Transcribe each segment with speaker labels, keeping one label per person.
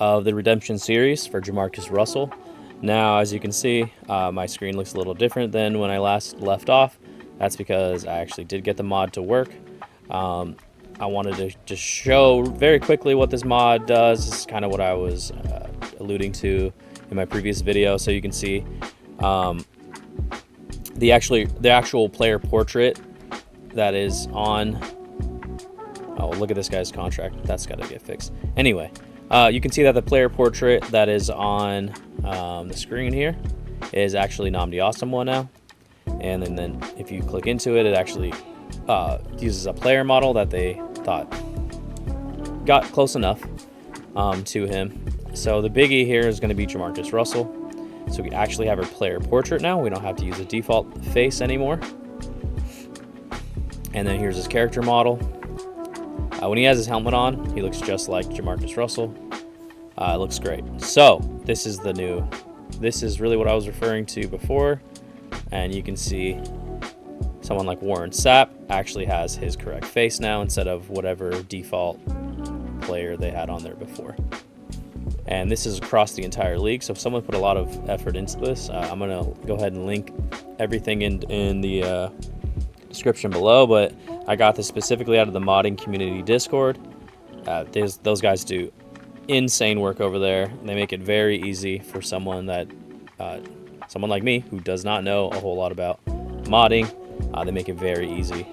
Speaker 1: of the Redemption series for Jamarcus Russell. Now, as you can see, my screen looks a little different than when I last left off. That's because I actually did get the mod to work. I wanted to just show very quickly what this mod does. This is kind of what I was alluding to in my previous video. So you can see the actual player portrait that is on. Oh, look at this guy's contract. That's got to get fixed. Anyway, you can see that the player portrait that is on the screen here is actually Nnamdi Asomugha now. And then if you click into it, it actually uses a player model that they thought got close enough to him. So the biggie here is going to be Jamarcus Russell. So we actually have our player portrait now. We don't have to use a default face anymore. And then here's his character model. When he has his helmet on, he looks just like Jamarcus Russell. It looks great. So this is really what I was referring to before. And you can see someone like Warren Sapp actually has his correct face now instead of whatever default player they had on there before. And this is across the entire league, so if someone put a lot of effort into this, I'm going to go ahead and link everything in the description below, but I got this specifically out of the modding community Discord. Those guys do insane work over there. They make it very easy for someone like me who does not know a whole lot about modding. They make it very easy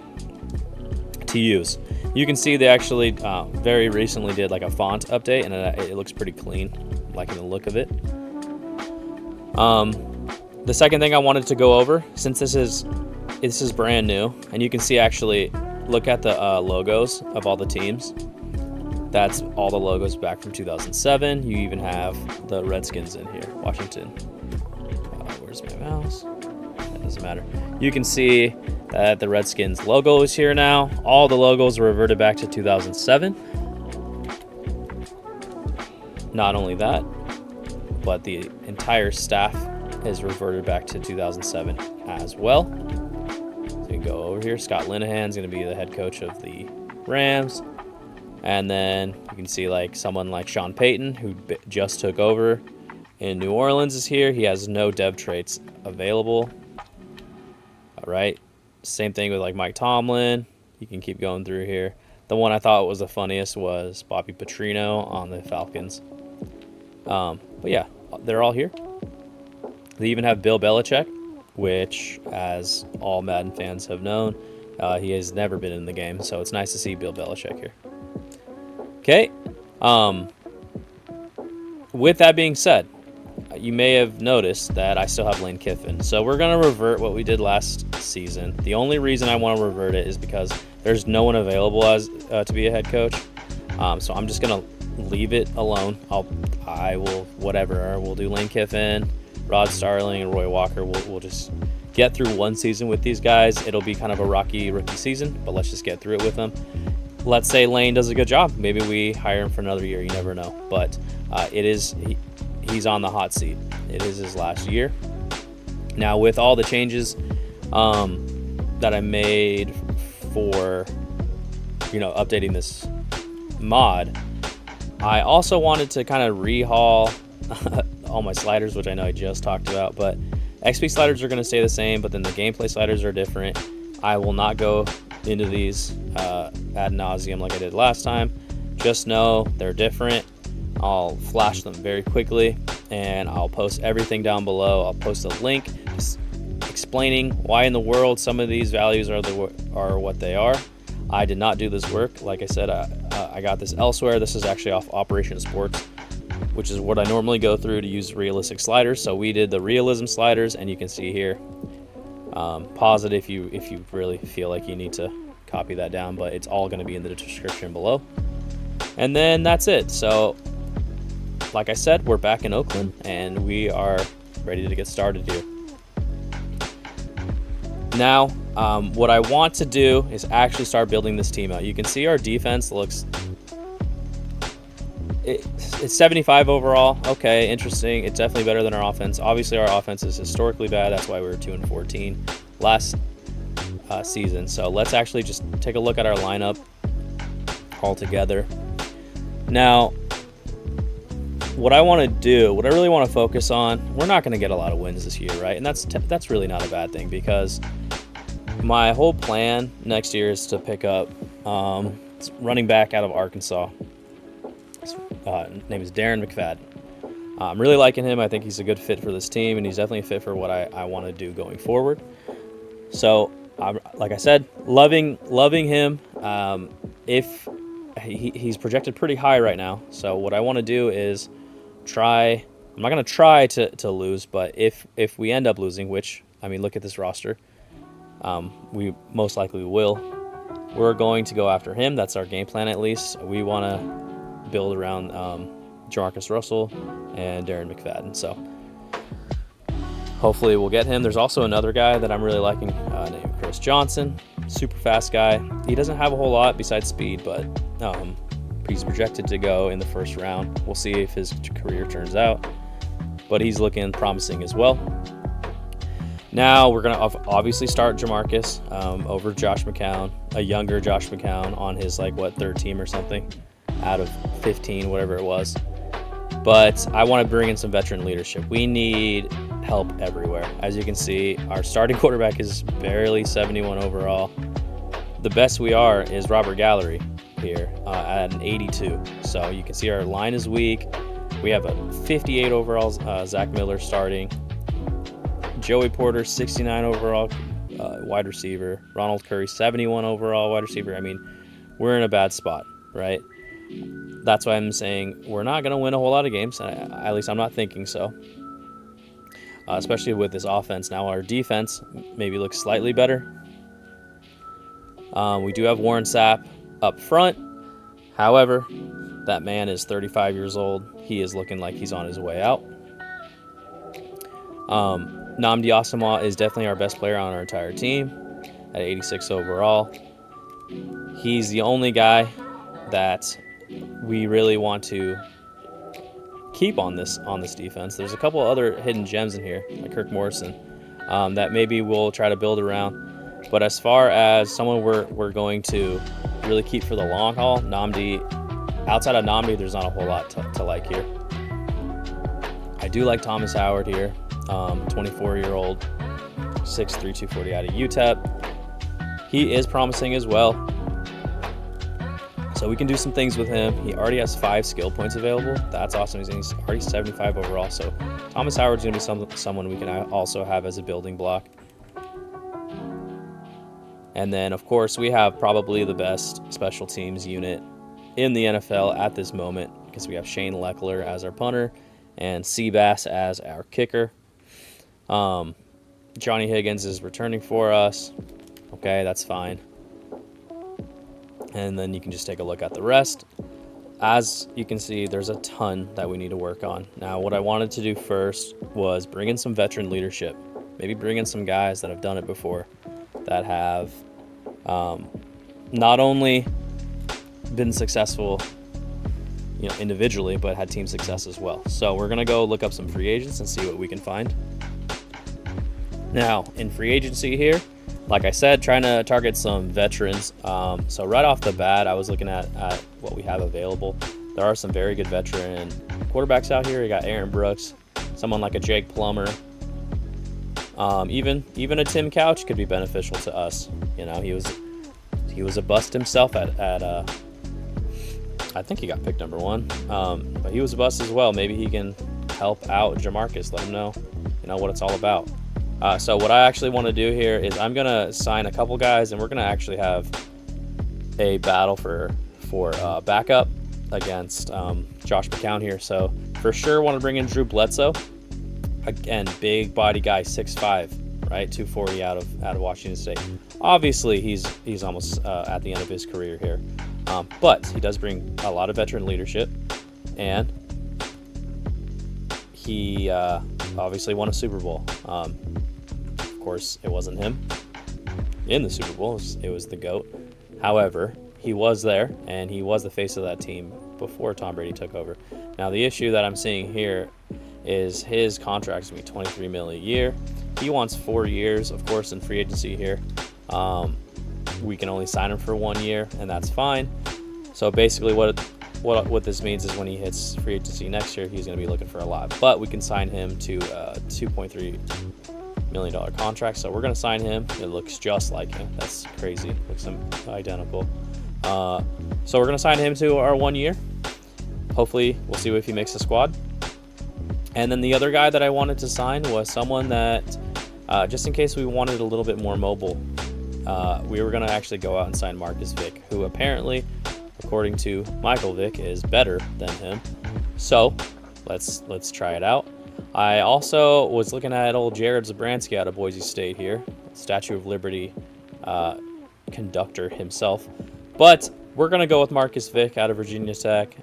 Speaker 1: to use. You can see they actually very recently did like a font update, and it looks pretty clean, liking the look of it. The second thing I wanted to go over, since this is brand new, and you can see actually, look at the logos of all the teams. That's all the logos back from 2007. You even have the Redskins in here, Washington. Where's my mouse? That doesn't matter. You can see that the Redskins logo is here now. All the logos were reverted back to 2007. Not only that, but the entire staff is reverted back to 2007 as well. So you can go over here. Scott Linehan's going to be the head coach of the Rams. And then you can see like someone like Sean Payton, who just took over in New Orleans, is here. He has no dev traits available. All right. Same thing with like Mike Tomlin. You can keep going through here. The one I thought was the funniest was Bobby Petrino on the Falcons. But yeah, they're all here. They even have Bill Belichick, which, as all Madden fans have known, he has never been in the game. So it's nice to see Bill Belichick here. Okay. With that being said, you may have noticed that I still have Lane Kiffin. So we're going to revert what we did last season. The only reason I want to revert it is because there's no one available as to be a head coach. So I'm just going to leave it alone. We'll do Lane Kiffin, Rod Starling, and Roy Walker. We'll just get through one season with these guys. It'll be kind of a rocky rookie season, but let's just get through it with them. Let's say Lane does a good job. Maybe we hire him for another year. You never know. But he's on the hot seat. It is his last year. Now, with all the changes that I made for updating this mod, I also wanted to kind of rehaul all my sliders, which I know I just talked about, but XP sliders are going to stay the same, but then the gameplay sliders are different. I will not go into these ad nauseum like I did last time. Just know they're different. I'll flash them very quickly, and I'll post everything down below. I'll post a link explaining why in the world some of these values are what they are. I did not do this work. Like I said, I got this elsewhere. This is actually off Operation Sports, which is what I normally go through to use realistic sliders. So we did the realism sliders, and you can see here. Pause it if you really feel like you need to copy that down, but it's all going to be in the description below. And then that's it. So like I said, we're back in Oakland, and we are ready to get started here. Now, what I want to do is actually start building this team out. You can see our defense looks... It's 75 overall. Okay, interesting. It's definitely better than our offense. Obviously, our offense is historically bad. That's why we were 2-14 last season. So let's actually just take a look at our lineup all together. Now, what I want to do, what I really want to focus on, we're not going to get a lot of wins this year, right? And that's really not a bad thing, because my whole plan next year is to pick up running back out of Arkansas. His name is Darren McFadden. I'm really liking him. I think he's a good fit for this team, and he's definitely a fit for what I want to do going forward. So, like I said, loving him. If he's projected pretty high right now, so what I want to do is try. I'm not going to try to lose, but if we end up losing, which, I mean, look at this roster, we most likely will. We're going to go after him. That's our game plan, at least. We want to build around Jamarcus Russell and Darren McFadden. So hopefully we'll get him. There's also another guy that I'm really liking named Chris Johnson. Super fast guy. He doesn't have a whole lot besides speed, but he's projected to go in the first round. We'll see if his career turns out, but he's looking promising as well. Now we're going to obviously start Jamarcus over Josh McCown, a younger Josh McCown on his, third team or something out of 15, whatever it was. But I want to bring in some veteran leadership. We need help everywhere. As you can see, our starting quarterback is barely 71 overall. The best we are is Robert Gallery here at an 82. So you can see our line is weak. We have a 58 overall Zach Miller starting. Joey Porter, 69 overall wide receiver. Ronald Curry, 71 overall wide receiver. I mean, we're in a bad spot, right? That's why I'm saying we're not going to win a whole lot of games. At least I'm not thinking so. Especially with this offense. Now our defense maybe looks slightly better. We do have Warren Sapp up front. However, that man is 35 years old. He is looking like he's on his way out. Nnamdi Asomugha is definitely our best player on our entire team at 86 overall. He's the only guy that we really want to keep on this defense. There's a couple other hidden gems in here, like Kirk Morrison, that maybe we'll try to build around. But as far as someone we're going to really keep for the long haul, outside of Nnamdi, there's not a whole lot to like here. I do like Thomas Howard here, 24-year-old, 6'3", 240 out of UTEP. He is promising as well. So we can do some things with him. He already has 5 skill points available. That's awesome. He's already 75 overall. So Thomas Howard's going to be someone we can also have as a building block. And then, of course, we have probably the best special teams unit in the NFL at this moment, because we have Shane Leckler as our punter and Seabass as our kicker. Johnny Higgins is returning for us. Okay, that's fine. And then you can just take a look at the rest. As you can see, there's a ton that we need to work on. Now, what I wanted to do first was bring in some veteran leadership. Maybe bring in some guys that have done it before, that have not only been successful, individually, but had team success as well. So we're going to go look up some free agents and see what we can find. Now, in free agency here, like I said, trying to target some veterans. So right off the bat, I was looking at what we have available. There are some very good veteran quarterbacks out here. You got Aaron Brooks, someone like a Jake Plummer. Even a Tim Couch could be beneficial to us. He was a bust himself at I think he got picked number 1. But he was a bust as well. Maybe he can help out Jamarcus, let him know what it's all about. So what I actually want to do here is I'm going to sign a couple guys, and we're going to actually have a battle for backup against Josh McCown here. So for sure want to bring in Drew Bledsoe. Again, big body guy, 6'5", right? 240 out of Washington State. Obviously, he's almost at the end of his career here. But he does bring a lot of veteran leadership, and he obviously won a Super Bowl. Of course, it wasn't him in the Super Bowl. It was the GOAT. However, he was there, and he was the face of that team before Tom Brady took over. Now, the issue that I'm seeing here is his contract's going to be $23 million a year. He wants 4 years, of course, in free agency here. We can only sign him for 1 year, and that's fine. So basically what what this means is when he hits free agency next year, he's going to be looking for a lot. But we can sign him to a $2.3 million contract. So we're going to sign him. It looks just like him. That's crazy. Looks identical. So we're going to sign him to our 1 year. Hopefully, we'll see if he makes the squad. And then the other guy that I wanted to sign was someone that, just in case we wanted a little bit more mobile, we were going to actually go out and sign Marcus Vick, who apparently, according to Michael Vick, is better than him. So let's try it out. I also was looking at old Jared Zabransky out of Boise State here, Statue of Liberty conductor himself. But we're going to go with Marcus Vick out of Virginia Tech.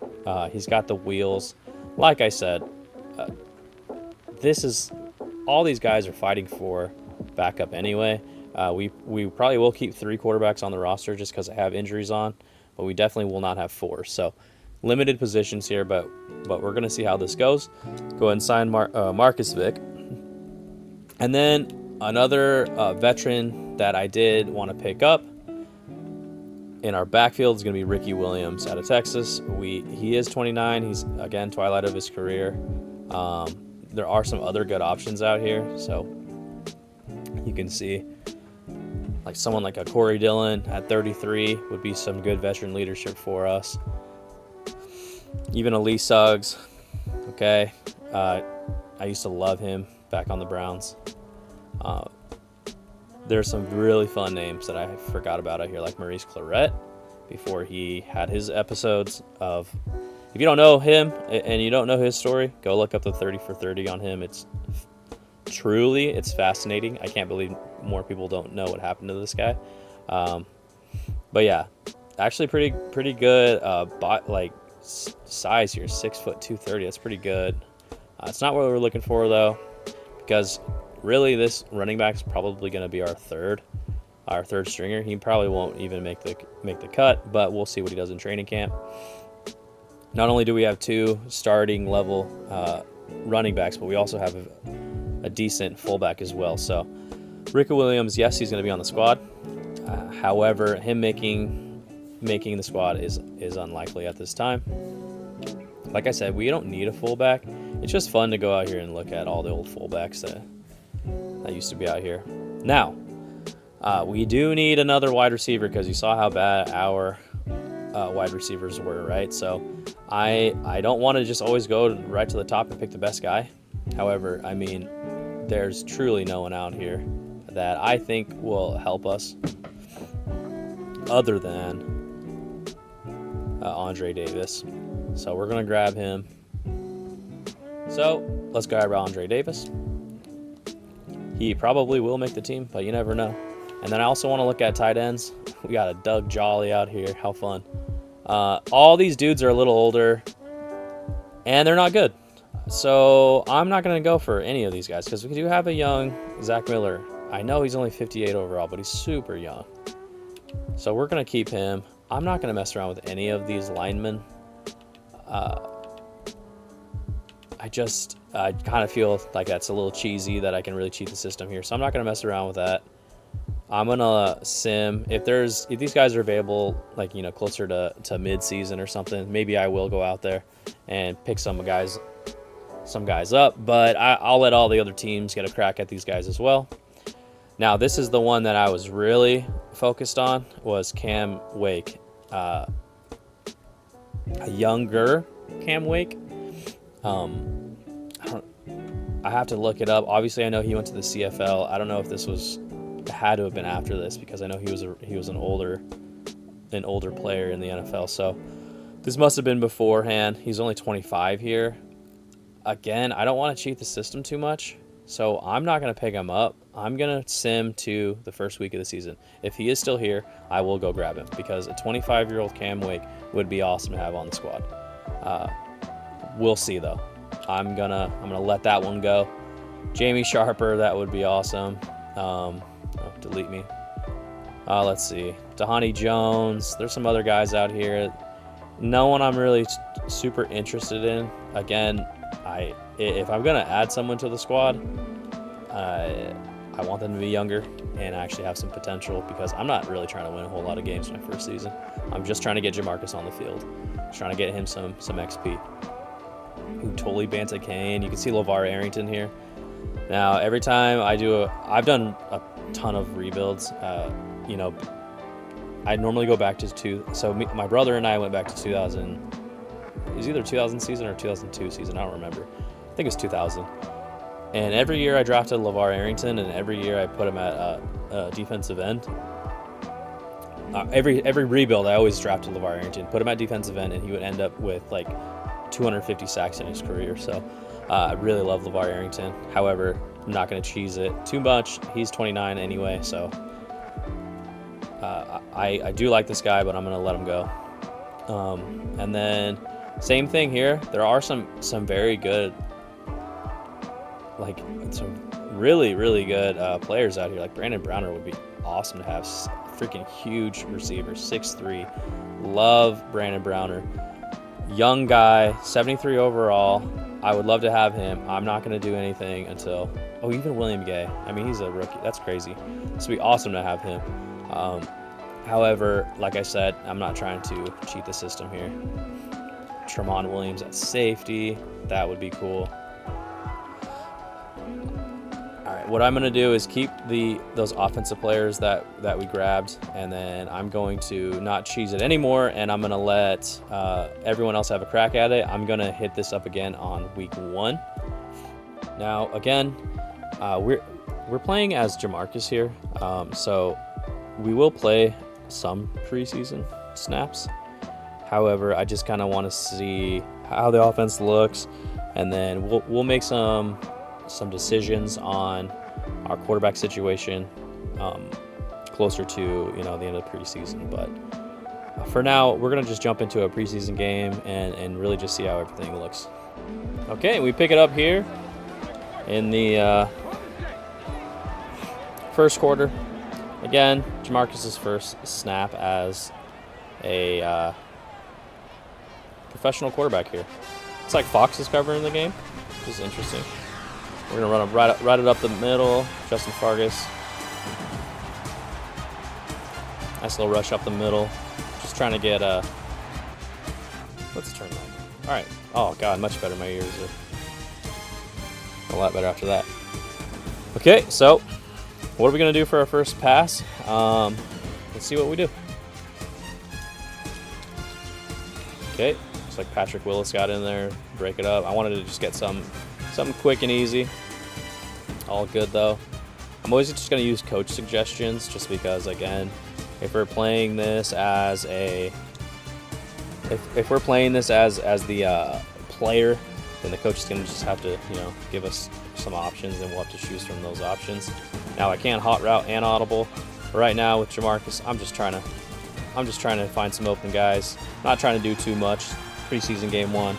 Speaker 1: He's got the wheels. Like I said, this is all these guys are fighting for backup anyway. We probably will keep 3 quarterbacks on the roster just because I have injuries on, but we definitely will not have 4. So limited positions here, but we're going to see how this goes. Go ahead and sign Marcus Vick. And then another veteran that I did want to pick up in our backfield is going to be Ricky Williams out of Texas. He is 29. He's, again, twilight of his career. There are some other good options out here, so you can see like someone like a Corey Dillon at 33 would be some good veteran leadership for us. Even a Lee Suggs, okay. I used to love him back on the Browns. There's some really fun names that I forgot about out here, like Maurice Clarett before he had his episodes of. If you don't know him and you don't know his story, go look up the 30 for 30 on him. It's fascinating. I can't believe more people don't know what happened to this guy. But yeah, actually pretty good size here, 6 foot 230. That's pretty good. It's not what we're looking for though, because really this running back is probably going to be our third stringer. He probably won't even make the cut, but we'll see what he does in training camp. Not only do we have 2 starting level running backs, but we also have a decent fullback as well. So Ricky Williams, yes, he's going to be on the squad. However, him making the squad is unlikely at this time. Like I said, we don't need a fullback. It's just fun to go out here and look at all the old fullbacks that used to be out here. Now, we do need another wide receiver because you saw how bad our wide receivers were, right? So I don't want to just always go right to the top and pick the best guy. However, I mean, there's truly no one out here that I think will help us other than Andre Davis. So we're going to grab him. So let's grab Andre Davis. He probably will make the team, but you never know. And then I also want to look at tight ends. We got a Doug Jolly out here. How fun. All these dudes are a little older, and they're not good. So I'm not going to go for any of these guys because we do have a young Zach Miller. I know he's only 58 overall, but he's super young. So we're going to keep him. I'm not going to mess around with any of these linemen. I kind of feel like that's a little cheesy that I can really cheat the system here. So I'm not going to mess around with that. I'm going to sim. If these guys are available, like, closer to mid-season or something, maybe I will go out there and pick some guys up. But I'll let all the other teams get a crack at these guys as well. Now, this is the one that I was really focused on, was Cam Wake. A younger Cam Wake. I have to look it up. Obviously, I know he went to the CFL. I don't know if this had to have been after this because I know he was an older player in the NFL. So this must have been beforehand. He's only 25 here. Again, I don't want to cheat the system too much, so I'm not going to pick him up. I'm going to sim to the first week of the season. If he is still here, I will go grab him because a 25-year-old Cam Wake would be awesome to have on the squad. We'll see though. I'm gonna let that one go. Jamie Sharper, that would be awesome. Delete me. Let's see. Dahani Jones. There's some other guys out here. No one I'm really super interested in. Again, if I'm gonna add someone to the squad, I I want them to be younger and actually have some potential, because I'm not really trying to win a whole lot of games my first season. I'm just trying to get Jamarcus on the field. Just trying to get him some XP. Who totally bans a Kane. You can see LeVar Arrington here. Now, every time I've done a ton of rebuilds. You know, I normally go back to my brother and I went back to 2000. It was either 2000 season or 2002 season. I don't remember. I think it was 2000. And every year I drafted LeVar Arrington, and every year I put him at defensive end. Every rebuild, I always drafted LeVar Arrington, put him at defensive end, and he would end up with like 250 sacks in his career. So I really love LeVar Arrington. However, I'm not going to cheese it too much. He's 29 anyway, so I do like this guy, but I'm going to let him go. And then same thing here. There are some very good, like some really, really good players out here. Like Brandon Browner would be awesome to have. Freaking huge receiver, 6'3". Love Brandon Browner. Young guy, 73 overall. I would love to have him. I'm not going to do anything until... Oh, even William Gay. I mean, he's a rookie. That's crazy. This would be awesome to have him. However, like I said, I'm not trying to cheat the system here. Tremont Williams at safety. That would be cool. All right, what I'm going to do is keep those offensive players that we grabbed, and then I'm going to not cheese it anymore, and I'm going to let everyone else have a crack at it. I'm going to hit this up again on week 1. Now, again, we're playing as Jamarcus here, so we will play some preseason snaps. However, I just kind of want to see how the offense looks, and then we'll make some decisions on our quarterback situation closer to the end of the preseason. But for now, we're gonna just jump into a preseason game and really just see how everything looks. Okay, we pick it up here in the first quarter. Again, Jamarcus's first snap as a professional quarterback here. It's like Fox is covering the game, which is interesting. We're going to run him right it up the middle. Justin Fargas. Nice little rush up the middle. Just trying to get let's turn that. All right. Oh, God, much better. My ears are a lot better after that. Okay, so what are we going to do for our first pass? Let's see what we do. Okay, looks like Patrick Willis got in there. Break it up. I wanted to just get something quick and easy. All good though. I'm always just going to use coach suggestions, just because, again, if we're playing this as the player, then the coach is going to just have to give us some options, and we'll have to choose from those options. Now I can hot route and audible. But right now with Jamarcus, I'm just trying to find some open guys. Not trying to do too much. Preseason game 1.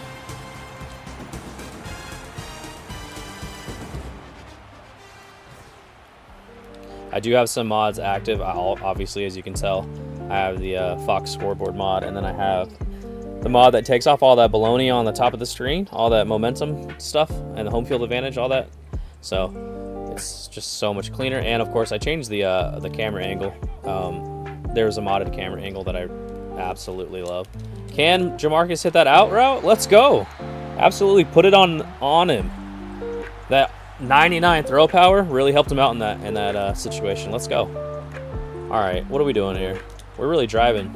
Speaker 1: I do have some mods active. Obviously, as you can tell, I have the Fox scoreboard mod, and then I have the mod that takes off all that baloney on the top of the screen, all that momentum stuff, and the home field advantage, all that. So it's just so much cleaner. And of course, I changed the camera angle. There's a modded camera angle that I absolutely love. Can Jamarcus hit that out route? Let's go! Absolutely, put it on him. That 99 throw power really helped him out in that situation. Let's go. All right, what are we doing here? We're really driving.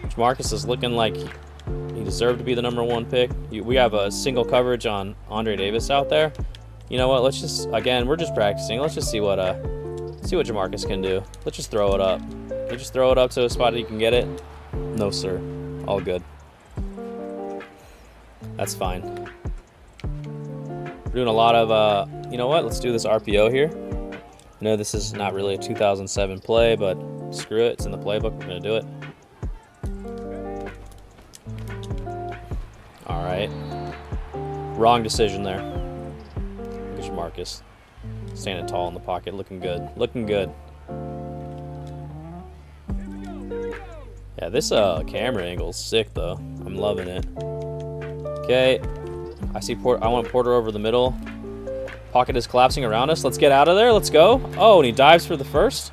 Speaker 1: Jamarcus is looking like he deserved to be the #1 pick. We have a single coverage on Andre Davis out there. You know what? Let's just, again, we're just practicing. Let's just see what Jamarcus can do. Let's just throw it up. Can you just throw it up to a spot that you can get it? No, sir. All good. That's fine. We're doing a lot of, you know what? Let's do this RPO here. I know this is not really a 2007 play, but screw it. It's in the playbook. We're going to do it. All right. Wrong decision there. There's Marcus. Standing tall in the pocket. Looking good. Looking good. Yeah, this camera angle is sick, though. I'm loving it. Okay. I want Porter over the middle. Pocket is collapsing around us. Let's get out of there. Let's go. Oh, and he dives for the first.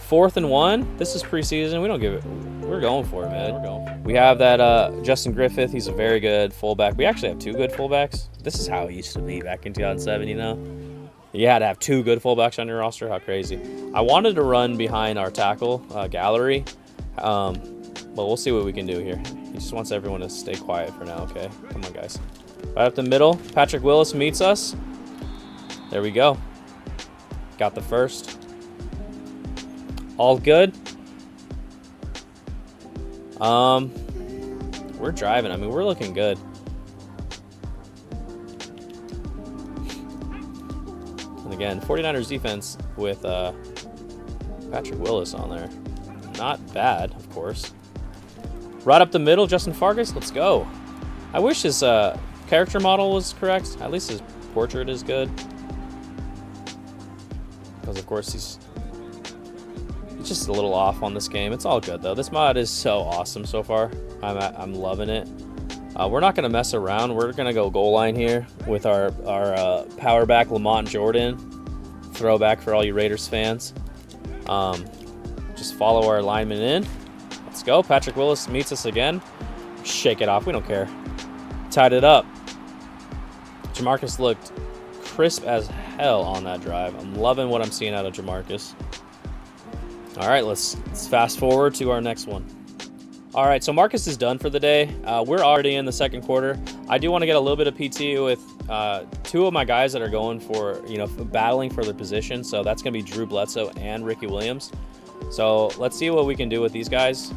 Speaker 1: 4th and 1. This is preseason. We don't give it. We're going for it, man. We're going. We have that Justin Griffith. He's a very good fullback. We actually have 2 good fullbacks. This is how it used to be back in 2007, you know? You had to have 2 good fullbacks on your roster. How crazy. I wanted to run behind our tackle, Gallery. But we'll see what we can do here. He just wants everyone to stay quiet for now, okay? Come on, guys. Right up the middle. Patrick Willis meets us. There we go. Got the first. All good. We're driving. I mean, we're looking good. And again, 49ers defense with Patrick Willis on there. Not bad, of course. Right up the middle, Justin Fargas. Let's go. I wish his character model was correct. At least his portrait is good. Because, of course, he's just a little off on this game. It's all good, though. This mod is so awesome so far. I'm loving it. We're not going to mess around. We're going to go goal line here with our power back, Lamont Jordan. Throwback for all you Raiders fans. Just follow our lineman in. Let's go. Patrick Willis meets us again. Shake it off. We don't care. Tied it up. Jamarcus looked crisp as hell on that drive. I'm loving what I'm seeing out of Jamarcus. All right, let's fast forward to our next one. All right, so Marcus is done for the day. We're already in the second quarter. I do want to get a little bit of PT with 2 of my guys that are going for, battling for their position. So that's going to be Drew Bledsoe and Ricky Williams. So let's see what we can do with these guys.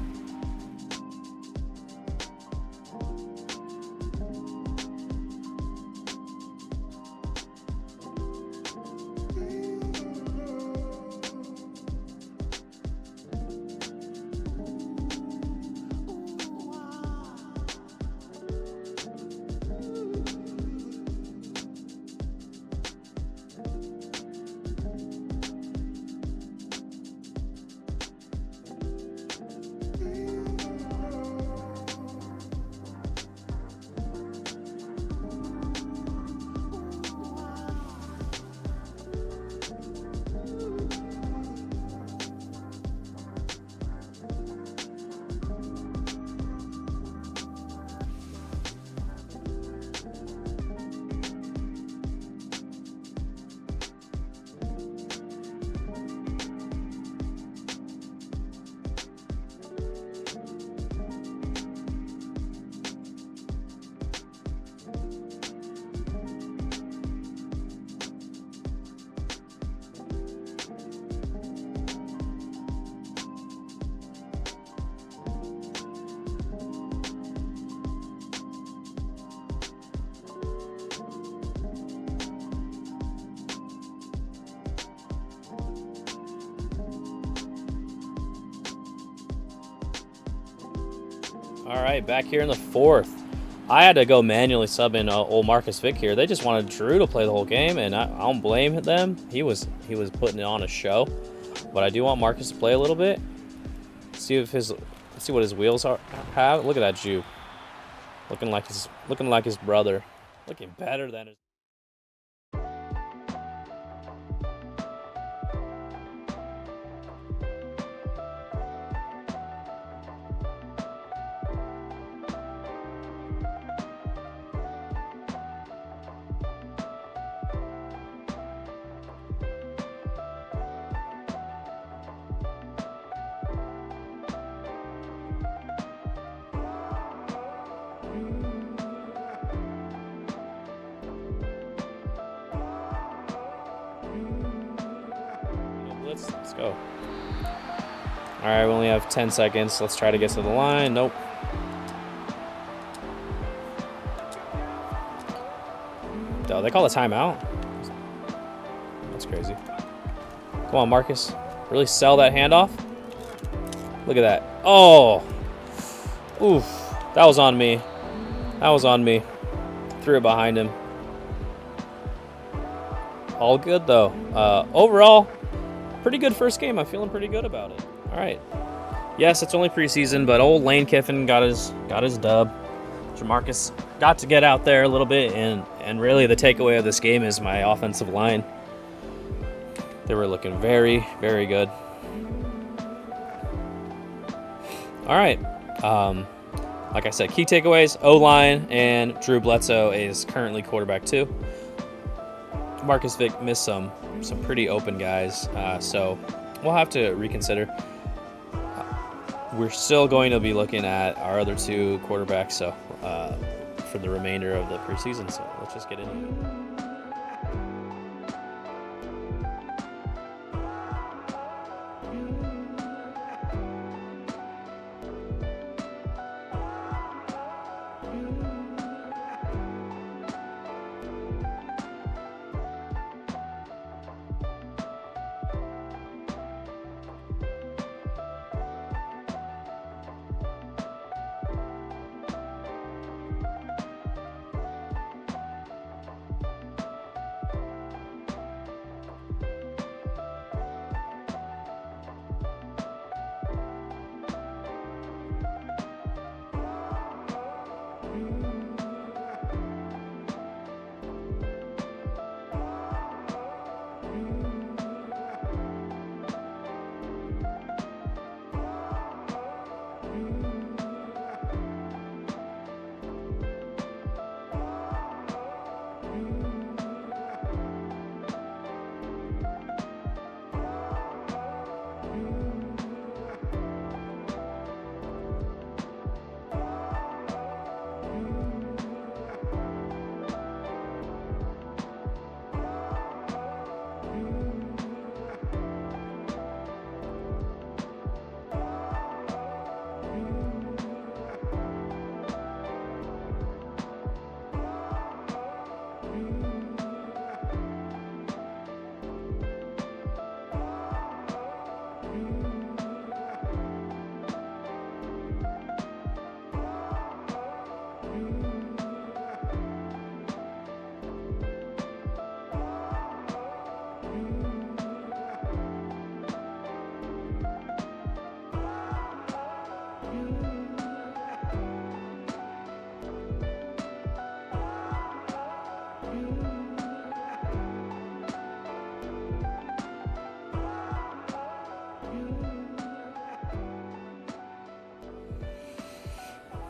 Speaker 1: All right, back here in the 4th. I had to go manually sub in old Marcus Vick here. They just wanted Drew to play the whole game, and I don't blame them. He was putting it on a show, but I do want Marcus to play a little bit. See what his wheels have. Look at that Jew, looking like his brother, looking better than his. Let's go. All right, we only have 10 seconds. Let's try to get to the line. Nope. Oh, they call a timeout? That's crazy. Come on, Marcus. Really sell that handoff. Look at that. Oh. Oof. That was on me. That was on me. Threw it behind him. All good, though. Overall, pretty good first game. I'm feeling pretty good about it. All right. Yes, it's only preseason, but old Lane Kiffin got his dub. Jamarcus got to get out there a little bit, and really the takeaway of this game is my offensive line. They were looking very, very good. All right. Like I said, key takeaways, O-line and Drew Bledsoe is currently quarterback 2. Marcus Vick missed some pretty open guys, so we'll have to reconsider. We're still going to be looking at our other 2 quarterbacks so for the remainder of the preseason, so let's just get into it.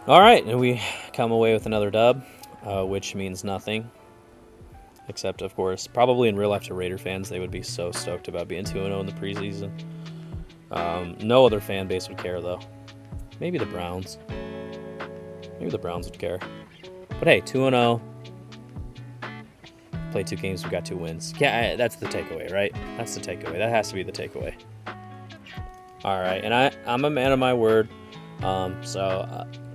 Speaker 1: All right, and we come away with another dub, which means nothing. Except, of course, probably in real life to Raider fans, they would be so stoked about being 2-0 in the preseason. No other fan base would care, though. Maybe the Browns. Maybe the Browns would care. But hey, 2-0. Played 2 games, we got 2 wins. Yeah, that's the takeaway, right? That's the takeaway. That has to be the takeaway. All right, and I'm a man of my word.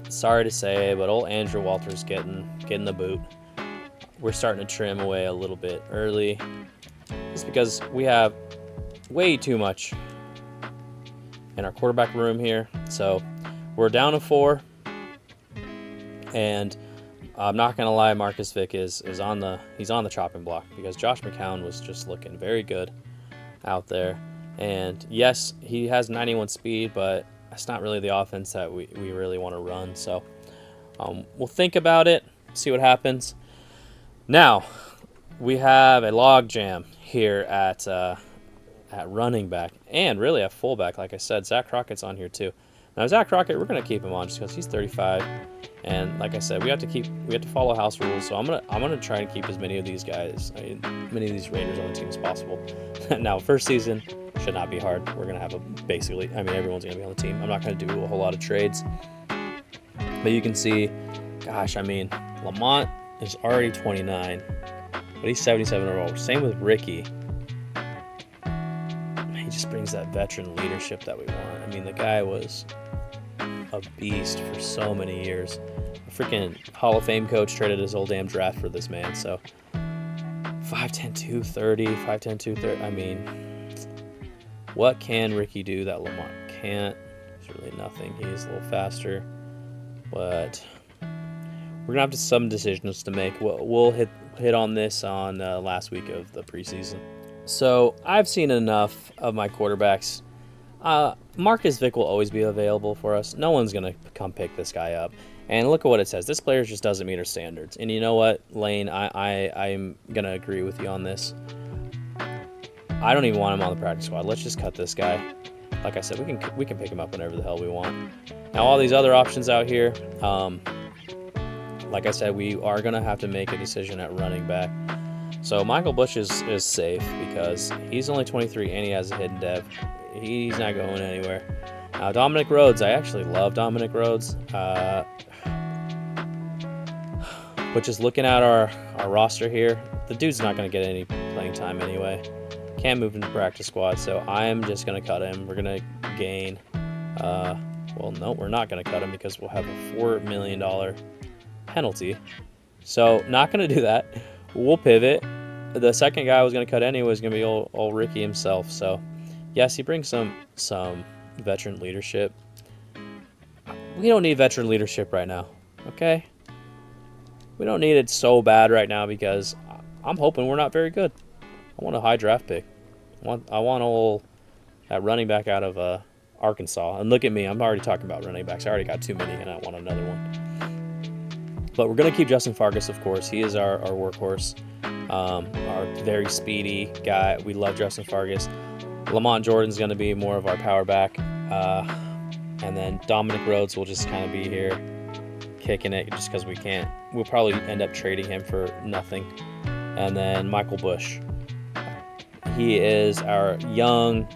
Speaker 1: Sorry to say, but old Andrew Walter's getting the boot. We're starting to trim away a little bit early, just because we have way too much in our quarterback room here. So we're down to 4, and I'm not gonna lie, Marcus Vick is on the chopping block, because Josh McCown was just looking very good out there. And yes, he has 91 speed, but that's not really the offense that we really want to run. So we'll think about it, see what happens. Now, we have a log jam here at running back, and really at fullback. Like I said, Zach Crockett's on here too. Now, Zach Crockett, we're going to keep him on just because he's 35. And like I said, we have to follow house rules. So I'm gonna try and keep as many of these guys, many of these Raiders on the team as possible. Now, first season should not be hard. We're gonna have everyone's gonna be on the team. I'm not gonna do a whole lot of trades, but you can see, gosh, Lamont is already 29, but he's 77 overall. Same with Ricky. He just brings that veteran leadership that we want. The guy was a beast for so many years. A freaking Hall of Fame coach traded his whole damn draft for this man. So 5'10", 230, 5'10", 230. What can Ricky do that Lamont can't? There's really nothing. He's a little faster, but we're gonna have some decisions to make. We'll hit on this on last week of the preseason. So I've seen enough of my quarterbacks. Marcus Vick will always be available for us. No one's going to come pick this guy up. And look at what it says. This player just doesn't meet our standards. And you know what, Lane, I'm going to agree with you on this. I don't even want him on the practice squad. Let's just cut this guy. Like I said, we can pick him up whenever the hell we want. Now, all these other options out here, like I said, we are going to have to make a decision at running back. So Michael Bush is safe because he's only 23 and he has a hidden dev. He's not going anywhere. Now, Dominic Rhodes, I actually love Dominic Rhodes. But just looking at our roster here, the dude's not going to get any playing time anyway. Can't move into practice squad, so I'm just going to cut him. We're going to gain... well, no, we're not going to cut him because we'll have a $4 million penalty. So, not going to do that. We'll pivot. The second guy I was going to cut anyway was going to be old Ricky himself. So, yes, he brings some veteran leadership. We don't need veteran leadership right now, okay? We don't need it so bad right now because I'm hoping we're not very good. I want a high draft pick. I want that running back out of Arkansas. And look at me, I'm already talking about running backs. I already got too many, and I want another one. But we're going to keep Justin Fargas, of course. He is our workhorse, our very speedy guy. We love Justin Fargas. Lamont Jordan's going to be more of our power back. And then Dominic Rhodes will just kind of be here kicking it just because we can't. We'll probably end up trading him for nothing. And then Michael Bush. He is our young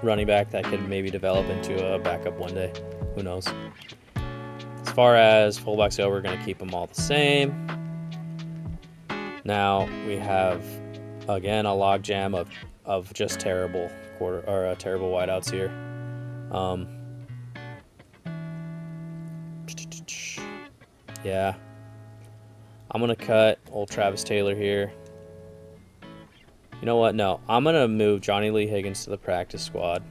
Speaker 1: running back that could maybe develop into a backup one day. Who knows? As far as fullbacks go, we're going to keep them all the same. Now we have, again, a logjam of just terrible terrible wideouts here. Yeah. I'm going to cut old Travis Taylor here. You know what? No, I'm going to move Johnny Lee Higgins to the practice squad.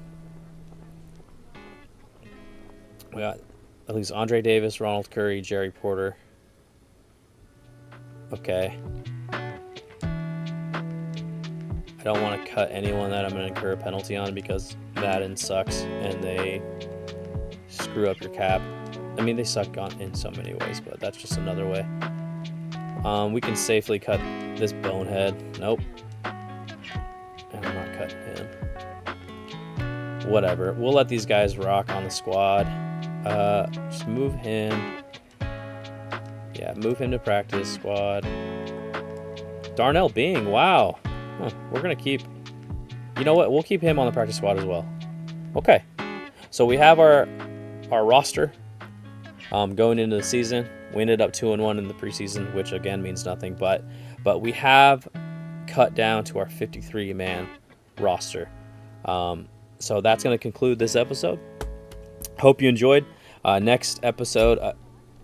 Speaker 1: We got at least Andre Davis, Ronald Curry, Jerry Porter. Okay. I don't want to cut anyone that I'm going to incur a penalty on because Madden sucks and they screw up your cap. I mean, they suck in so many ways, but that's just another way. We can safely cut this bonehead. Nope. And I'm not cutting him. Whatever. We'll let these guys rock on the squad. Just move him. Yeah, move him to practice squad. Darnell Bing. Wow. Huh, we're going to keep... You know what? We'll keep him on the practice squad as well. Okay. So we have our roster going into the season. We ended up 2-1 in the preseason, which again means nothing. But we have cut down to our 53-man roster. So that's going to conclude this episode. Hope you enjoyed. Next episode,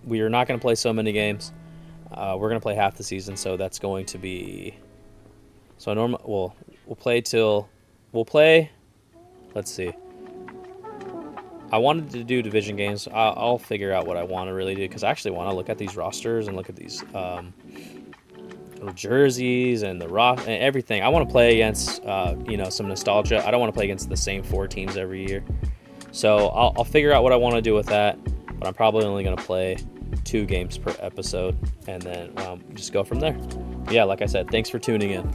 Speaker 1: we are not going to play so many games. We're going to play half the season, so that's going to be... So we'll play. Let's see. I wanted to do division games. I'll figure out what I want to really do because I actually want to look at these rosters and look at these jerseys and and everything. I want to play against some nostalgia. I don't want to play against the same 4 teams every year. So I'll figure out what I want to do with that. But I'm probably only going to play 2 games per episode and then just go from there. Yeah, like I said, thanks for tuning in.